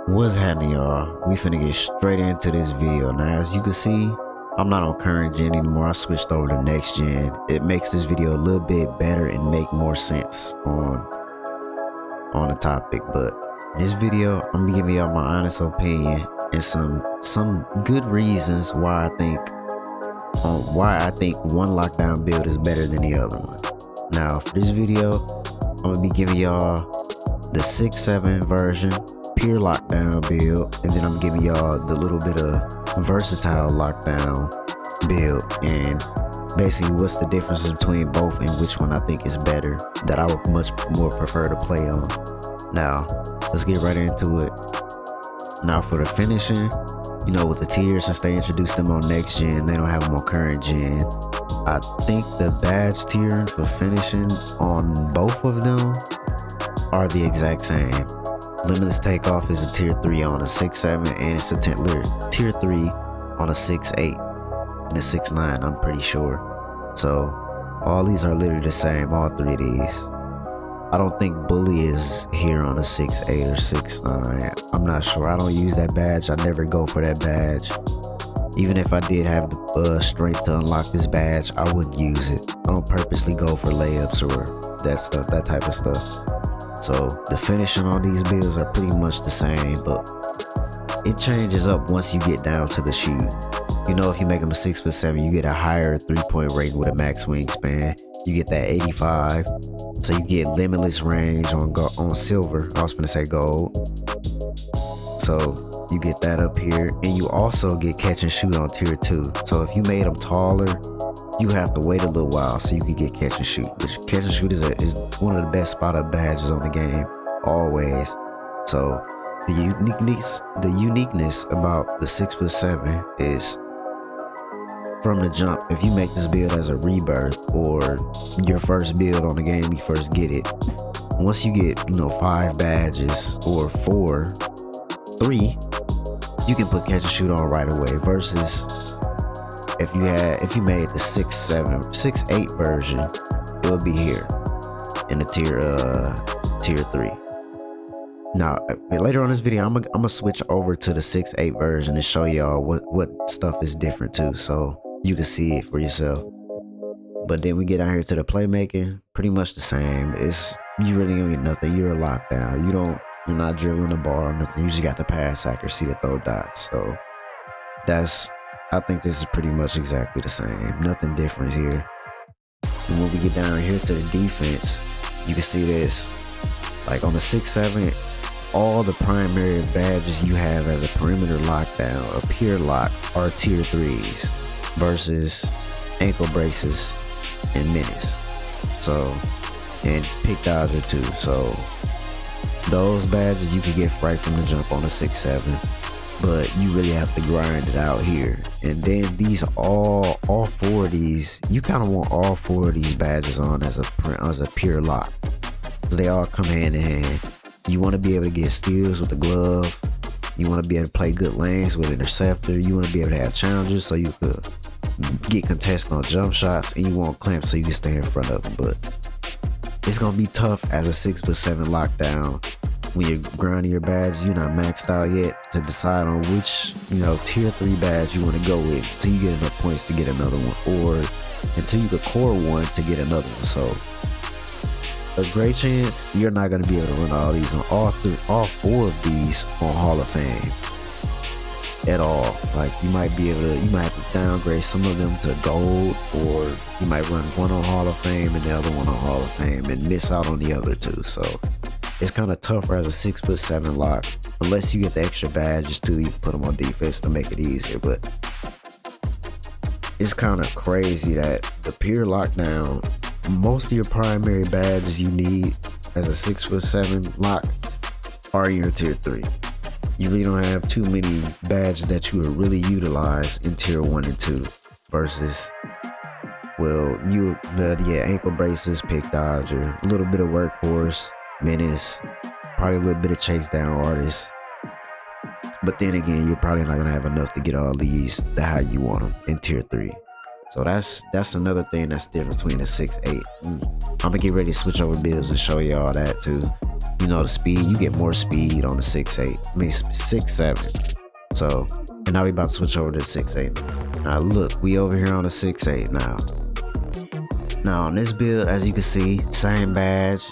What's happening, y'all? We finna get straight into this video. Now, as you can see, I'm not on current gen anymore. I switched over to next gen. It makes this video a little bit better and make more sense on the topic. But in this video, I'm gonna be giving y'all my honest opinion and some good reasons why I think one lockdown build is better than the other one. Now, for this video, I'm gonna be giving y'all the 6.7 version pure lockdown build, and then I'm giving y'all the little bit of versatile lockdown build, and basically what's the difference between both and which one I think is better, that I would much more prefer to play on. Now, let's get right into it. Now, for the finishing, you know, with the tiers, since they introduced them on next gen, they don't have them on current gen. I think the badge tier for finishing on both of them are the exact same. Limitless takeoff is a tier 3 on a 6.7, and it's a tier 3 on a 6.8 and a 6.9, I'm pretty sure. So all these are literally the same, all three of these. I don't think Bully is here on a 6.8 or 6.9. I'm not sure. I don't use that badge. I never go for that badge. Even if I did have the strength to unlock this badge, I wouldn't use it. I don't purposely go for layups or that type of stuff. So the finishing on these builds are pretty much the same, but it changes up once you get down to the shoot. You know, if you make them a 6'7", you get a higher 3-point rating with a max wingspan. You get that 85, so you get limitless range on silver. I was gonna say gold. So you get that up here, and you also get catch and shoot on tier 2. So if you made them taller, you have to wait a little while so you can get catch and shoot. Which catch and shoot is one of the best spot up badges on the game, always. So the uniqueness about the 6'7" is from the jump. If you make this build as a rebirth or your first build on the game, you first get it. Once you get 5 badges or 3, you can put catch and shoot on right away. Versus if you made the 6.8 version, it would be here in the tier 3. Now later on this video, I'm gonna switch over to the 6.8 version and show y'all what stuff is different too, so you can see it for yourself. But then we get out here to the playmaking, pretty much the same. You really don't get nothing. You're a lockdown. You're not dribbling the ball or nothing. You just got the pass accuracy to throw dots. So I think this is pretty much exactly the same. Nothing different here. And when we get down here to the defense, you can see this. Like on the 6.7, all the primary badges you have as a perimeter lockdown, a pure lock, are tier 3s versus ankle braces and menace. So, and pick dodger too. So those badges you can get right from the jump on the 6.7. But you really have to grind it out here. And then these all 4 of these, you kind of want all 4 of these badges on as a pure lock, because they all come hand in hand. You want to be able to get steals with the glove. You want to be able to play good lanes with interceptor. You want to be able to have challenges so you could get contested on jump shots, and you want clamps so you can stay in front of them. But it's gonna be tough as a 6'7" lockdown. When you're grinding your badges, you're not maxed out yet to decide on which, tier 3 badge you want to go with until you get enough points to get another one, or until you can core one to get another one. So a great chance you're not going to be able to run all these on all 4 of these on Hall of Fame at all. Like you might have to downgrade some of them to gold, or you might run one on Hall of Fame and the other one on Hall of Fame and miss out on the other 2. So it's kind of tougher as a 6'7" lock, unless you get the extra badges too. You can put them on defense to make it easier. But it's kind of crazy that the pure lockdown, most of your primary badges you need as a 6'7" lock are in your tier 3. You really don't have too many badges that you would really utilize in tier 1 and 2 versus, ankle braces, pick dodger, a little bit of workhorse, menace, probably a little bit of chase down artist. But then again, you're probably not gonna have enough to get all these how you want them in tier 3. So that's another thing that's different between the 6.8. I'm gonna get ready to switch over builds and show y'all that too. You know, the speed, you get more speed on the 6'8". I mean 6'7". So, and now we about to switch over to the 6'8". Now look, we over here on the 6'8" now. Now on this build, as you can see, same badge,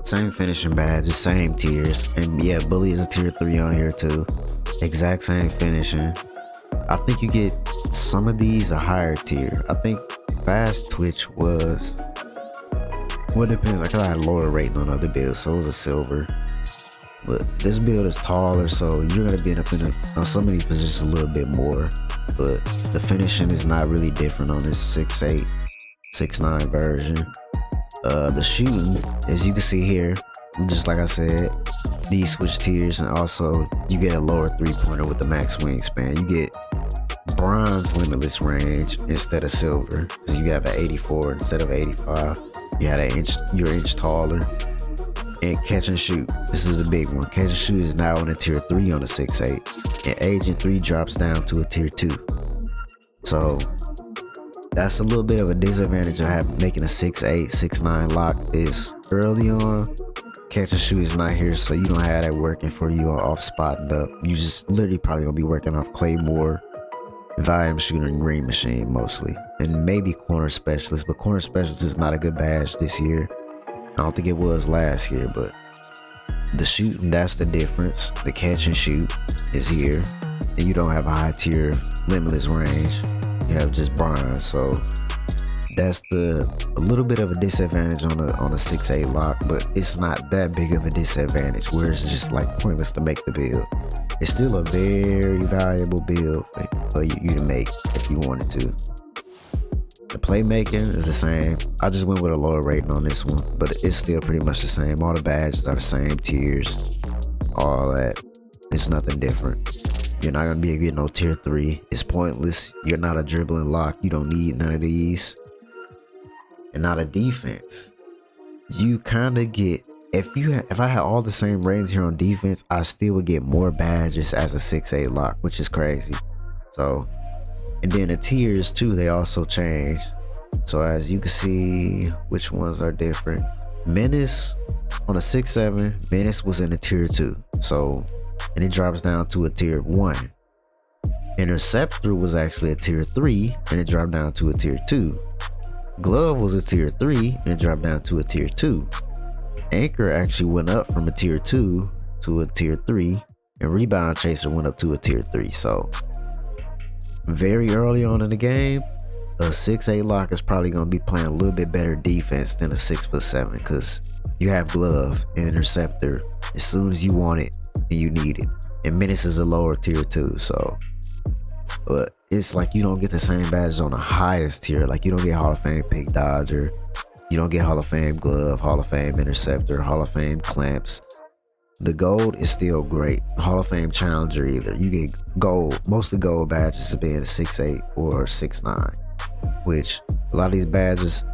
same finishing badges, same tiers, and yeah, Bully is a tier 3 on here too. Exact same finishing. I think you get some of these a higher tier. I think Fast Twitch was, well, it depends. I had a lower rating on other builds, so it was a silver. But this build is taller, so you're gonna be up on some of these positions a little bit more. But the finishing is not really different on this 6'8", 6'9" version. The shooting, as you can see here, just like I said, these switch tiers, and also you get a lower 3-pointer with the max wingspan. You get bronze limitless range instead of silver, because you have an 84 instead of 85. You had you're an inch taller. And catch and shoot, this is a big one. Catch and shoot is now in a tier 3 on the 6'8", and Agent 3 drops down to a tier 2. So that's a little bit of a disadvantage of making a 6'8", 6'9" lock. Is early on, catch and shoot is not here, so you don't have that working for you on off spotting up. You just literally probably gonna be working off Claymore, volume shooter, and green machine mostly, and maybe corner specialist. But corner specialist is not a good badge this year. I don't think it was last year, but the shooting, that's the difference. The catch and shoot is here, and you don't have a high tier limitless range. You have just bronze, so that's a little bit of a disadvantage on a 6'8" lock, but it's not that big of a disadvantage where it's just like pointless to make the build. It's still a very valuable build for you to make if you wanted to. The playmaking is the same. I just went with a lower rating on this one, but it's still pretty much the same. All the badges are the same tiers, all that. It's nothing different. You're not gonna be getting no tier 3. It's pointless. You're not a dribbling lock. You don't need none of these. And not a defense. You kind of get, if I had all the same ratings here on defense, I still would get more badges as a 6'8" lock, which is crazy. So. And then the tiers too, they also change. So as you can see, which ones are different. Menace on a 6'7", Menace was in a tier 2. So, and it drops down to a tier 1. Interceptor was actually a tier 3, and it dropped down to a tier 2. Glove was a tier 3, and it dropped down to a tier 2. Anchor actually went up from a tier 2 to a tier 3, and Rebound Chaser went up to a tier 3. So very early on in the game, a 6'8" lock is probably going to be playing a little bit better defense than a 6'7", because you have Glove and Interceptor as soon as you want it and you need it. And Menace is a lower tier too, so. But it's like you don't get the same badges on the highest tier. Like you don't get Hall of Fame Pick Dodger, you don't get Hall of Fame Glove, Hall of Fame Interceptor, Hall of Fame Clamps. The gold is still great. Hall of Fame Challenger either. You get gold. Most of the gold badges have been 6'8" or 6'9", which a lot of these badges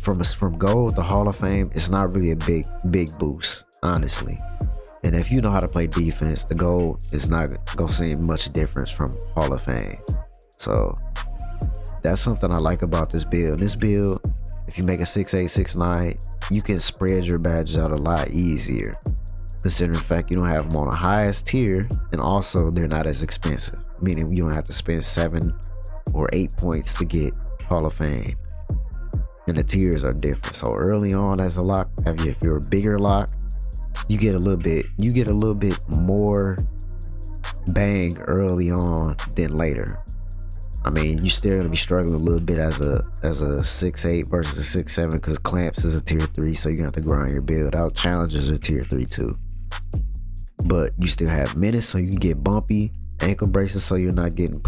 from gold to Hall of Fame, it's not really a big boost, honestly. And if you know how to play defense, the gold is not gonna seem much difference from Hall of Fame. So that's something I like about this build. This build, if you make a 6'8", 6'9", you can spread your badges out a lot easier, considering the fact you don't have them on the highest tier, and also they're not as expensive, meaning you don't have to spend 7 or 8 points to get Hall of Fame. And the tiers are different. So early on as a lock, if you're a bigger lock, you get a little bit more bang early on than later. I mean, you're still gonna be struggling a little bit as a 6'8" versus a 6'7", because Clamps is a tier 3, so you have to grind your build out. Challengers are tier 3 too. But you still have Menace, so you can get bumpy, ankle braces, so you're not getting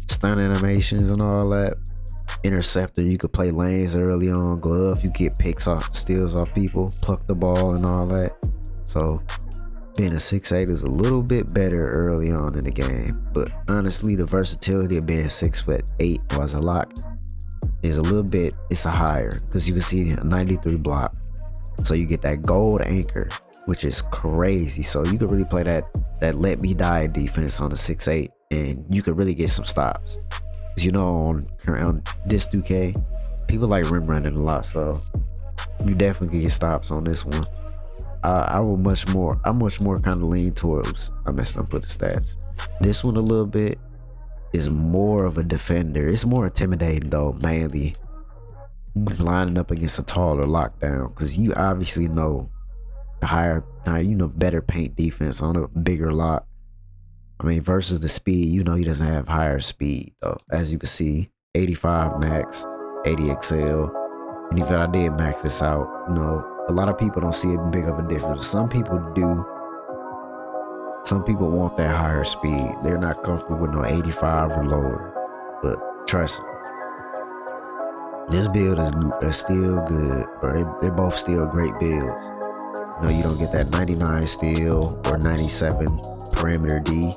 stun animations and all that. Interceptor, you could play lanes early on. Glove, you get steals off people, pluck the ball and all that. So being a 6'8" is a little bit better early on in the game. But honestly, the versatility of being 6'8" as a lock is it's a higher, because you can see a 93 block. So you get that gold anchor, which is crazy. So you could really play that let me die defense on a 6'8", and you could really get some stops. On this 2K, people like rim running a lot, so you definitely can get stops on this one. I'm much more kind of lean towards, I messed up with the stats. This one a little bit is more of a defender. It's more intimidating though, mainly lining up against a taller lockdown, because you obviously know better paint defense on a bigger lock. I mean, versus the speed, he doesn't have higher speed though. As you can see, 85 max, 80 XL. And even I did max this out, a lot of people don't see a big of a difference. Some people do. Some people want that higher speed. They're not comfortable with no 85 or lower. But trust me, this build is still good, bro. They're both still great builds. You don't get that 99 steel or 97 perimeter D.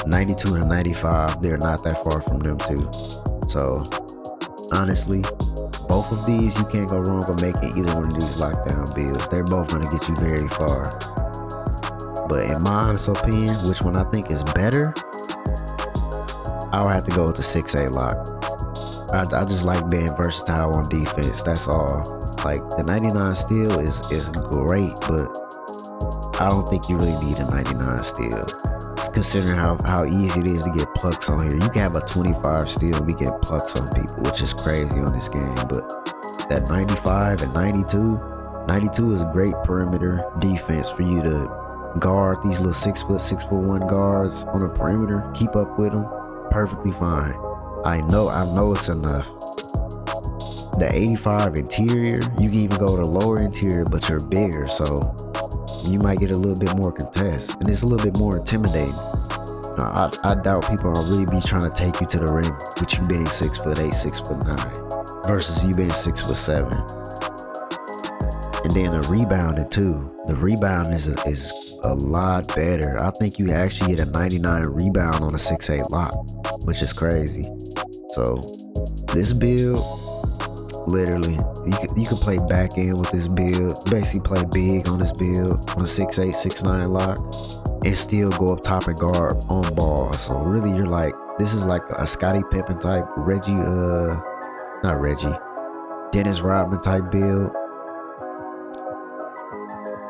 92 to 95, they're not that far from them too. So honestly, both of these, you can't go wrong with making either one of these lockdown builds. They're both going to get you very far. But in my honest opinion, which one I think is better, I would have to go with the 6A lock. I just like being versatile on defense. That's all. Like, the 99 steel is great, but I don't think you really need a 99 steel. It's considering how easy it is to get plucks on here. You can have a 25 steel and we get plucks on people, which is crazy on this game. But that 95 and 92 is a great perimeter defense for you to guard these little 6'1" guards on the perimeter. Keep up with them perfectly fine. I know it's enough. The 85 interior, you can even go to the lower interior, but you're bigger, so you might get a little bit more contest, and it's a little bit more intimidating. I doubt people will really be trying to take you to the rim with you being 6'8", 6'9", versus you being 6'7". And then the rebounding too. The rebound is a lot better. I think you actually get a 99 rebound on a 6'8" lock, which is crazy. So this build, literally, you can play back end with this build. Basically play big on this build on a 6'8", 6'9" lock, and still go up top and guard on ball. So really, you're like, this is like a Scottie Pippen type, Dennis Rodman type build.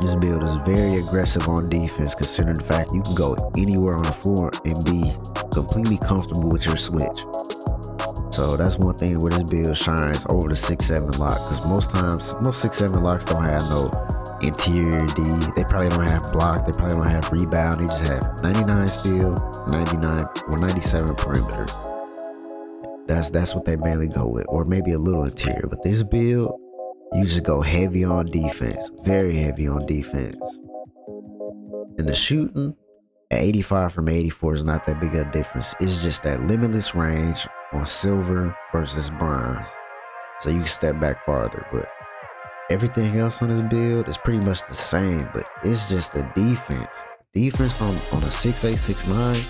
This build is very aggressive on defense, considering the fact you can go anywhere on the floor and be completely comfortable with your switch. So that's one thing where this build shines over the 6'7" lock, because most 6'7" locks don't have no interior D. They probably don't have block. They probably don't have rebound. They just have 99 steel, 99 or 97 perimeter. That's what they mainly go with, or maybe a little interior. But this build, you just go heavy on defense, very heavy on defense. And the shooting at 85 from 84 is not that big of a difference. It's just that limitless range on silver versus bronze, so you can step back farther. But everything else on this build is pretty much the same, but it's just the defense on a 6'8", 6'9",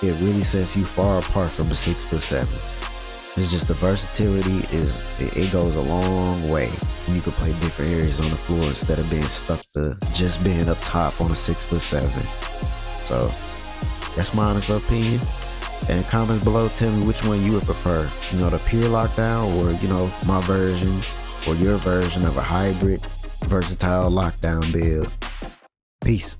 it really sets you far apart from a 6'7". It's just the versatility it goes a long way. You can play different areas on the floor instead of being stuck to just being up top on a 6'7". So that's my honest opinion. In the comments below, tell me which one you would prefer. The pure lockdown, or my version or your version of a hybrid versatile lockdown build. Peace.